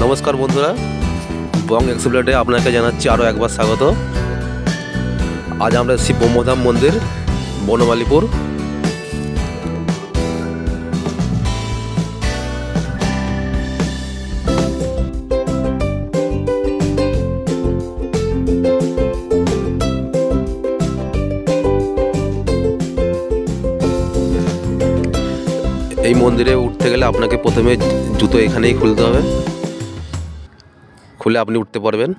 নমস্কার বন্ধুরা, বং এক্সপ্লোরে আপনাকে জানাচ্ছি আরও একবার স্বাগত। আজ আমরা শিব ব্রহ্মধাম মন্দির বনমালীপুর। এই মন্দিরে উঠতে গেলে আপনাকে প্রথমে জুতো এখানেই খুলতে হবে, খুলে আপনি উঠতে পারবেন।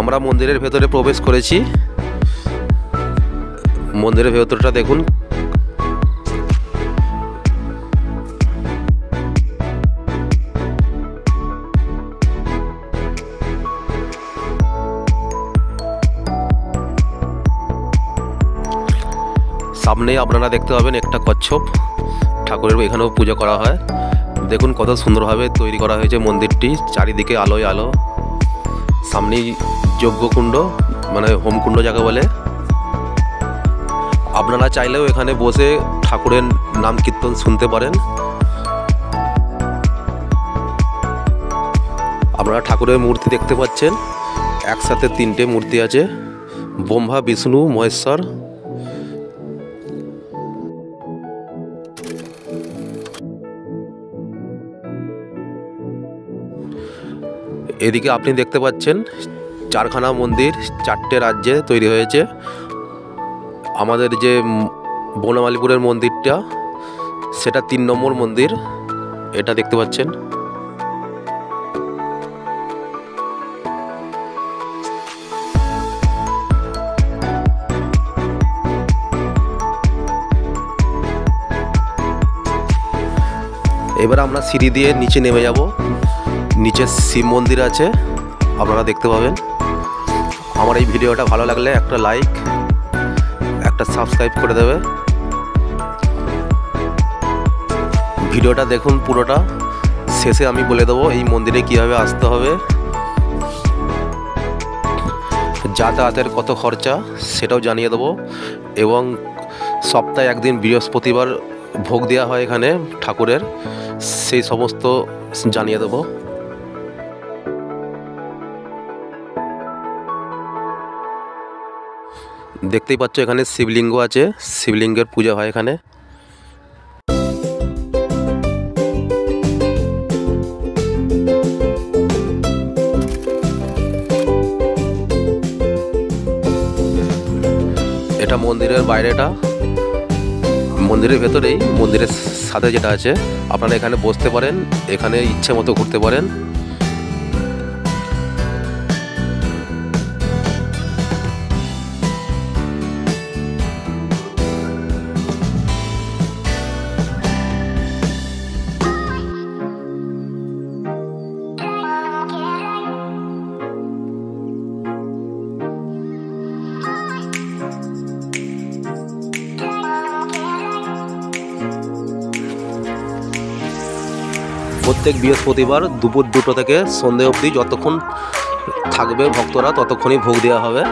আমরা মন্দিরের ভেতরে প্রবেশ করেছি। মন্দিরের ভেতরটা দেখুন। সামনেই আপনারা দেখতে পাবেন একটা কচ্ছপ ঠাকুরের, এখানেও পুজো করা হয়। দেখুন কত সুন্দরভাবে তৈরি করা হয়েছে মন্দিরটি, চারিদিকে আলোয় আলো। সামনেই যজ্ঞকুণ্ড, মানে হোমকুণ্ড যাকে বলে। আপনারা চাইলেও এখানে বসে ঠাকুরের নাম কীর্তন শুনতে পারেন। আপনারা ঠাকুরের মূর্তি দেখতে পাচ্ছেন, একসাথে তিনটে মূর্তি আছে, ব্রহ্মা, বিষ্ণু, মহেশ্বর। এদিকে আপনি দেখতে পাচ্ছেন চারখানা মন্দির, চারটে রাজ্যে তৈরি হয়েছে। আমাদের যে বনমালীপুরের মন্দিরটা, সেটা 3 নম্বর মন্দির, এটা দেখতে পাচ্ছেন। এবার আমরা সিঁড়ি দিয়ে নিচে নেমে যাব। নিচে শিব মন্দির আছে, আপনারা দেখতে পাবেন। আমার এই ভিডিওটা ভালো লাগলে একটা লাইক, একটা সাবস্ক্রাইব করে দেবে। ভিডিওটা দেখুন পুরোটা, শেষে আমি বলে দেবো এই মন্দিরে কীভাবে আসতে হবে, যাতায়াতের কত খরচা সেটাও জানিয়ে দেবো, এবং সপ্তাহে একদিন বৃহস্পতিবার ভোগ দেওয়া হয় এখানে ঠাকুরের, সেই সমস্ত জানিয়ে দেবো। দেখতেই পাচ্ছ এখানে শিবলিঙ্গ আছে, শিবলিঙ্গের পূজা হয় এখানে। এটা মন্দিরের বাইরেটা। মন্দিরের ভেতরেই, মন্দিরের সাথে যেটা আছে, আপনারা এখানে বসতে পারেন, এখানে ইচ্ছে মতো ঘুরতে পারেন। প্রত্যেক বৃহস্পতিবার দুপুর 2টো থেকে সন্ধে অবধি যতক্ষণ থাকবে ভক্তরা ততক্ষণই ভোগ দেওয়া হবে।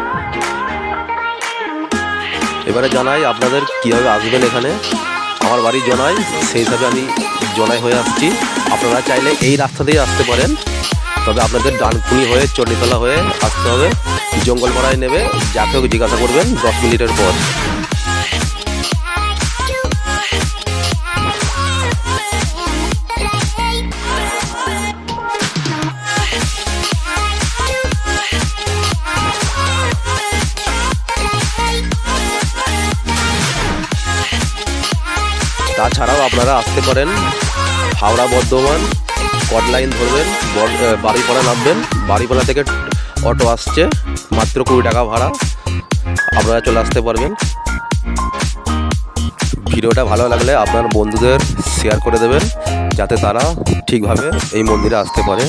এবারে জানাই আপনাদের কীভাবে আসবেন এখানে। আমার বাড়ি জনাই, সেই হিসাবে আমি জনাই হয়ে আসছি। আপনারা চাইলে এই রাস্তা দিয়ে আসতে পারেন, তবে আপনাদের ডানকুনি হয়ে চণ্ডীতলা হয়ে আসতে হবে। জঙ্গলপাড়ায় নেবে, যাকে জিজ্ঞাসা করবেন 10 মিনিটের পর। তাছাড়াও আপনারা আসতে পারেন হাওড়া বর্ধমান কট লাইন ধরবেন, বাড়িপাড়া নামবেন। বাড়িপাড়া থেকে অটো আসছে, মাত্র 20 টাকা ভাড়া, আপনারা চলে আসতে পারবেন। ভিডিওটা ভালো লাগলে আপনার বন্ধুদের শেয়ার করে দেবেন, যাতে তারা ঠিকভাবে এই মন্দিরে আসতে পারে।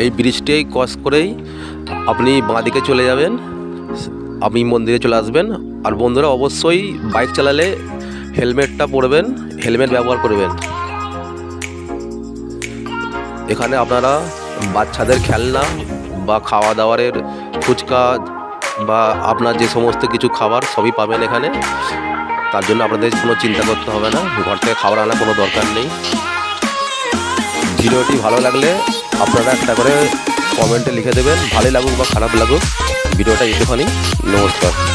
এই ব্রিজটি ক্রস করেই আপনি বাঁদিকে চলে যাবেন, আপনি মন্দিরে চলে আসবেন। আর বন্ধুরা অবশ্যই বাইক চালালে হেলমেটটা পরবেন, হেলমেট ব্যবহার করবেন। এখানে আপনারা বাচ্চাদের খেলনা বা খাওয়া দাওয়ারের ফুচকা বা আপনার যে সমস্ত কিছু খাবার সবই পাবেন এখানে। তার জন্য আপনাদের কোনো চিন্তা করতে হবে না, ঘর থেকে খাবার আনার কোনো দরকার নেই। ভিডিওটি ভালো লাগলে আপনারা একটা করে কমেন্টে লিখে দেবেন, ভালো লাগুক বা খারাপ লাগুক। ভিডিওটা একটুখানি। নমস্কার।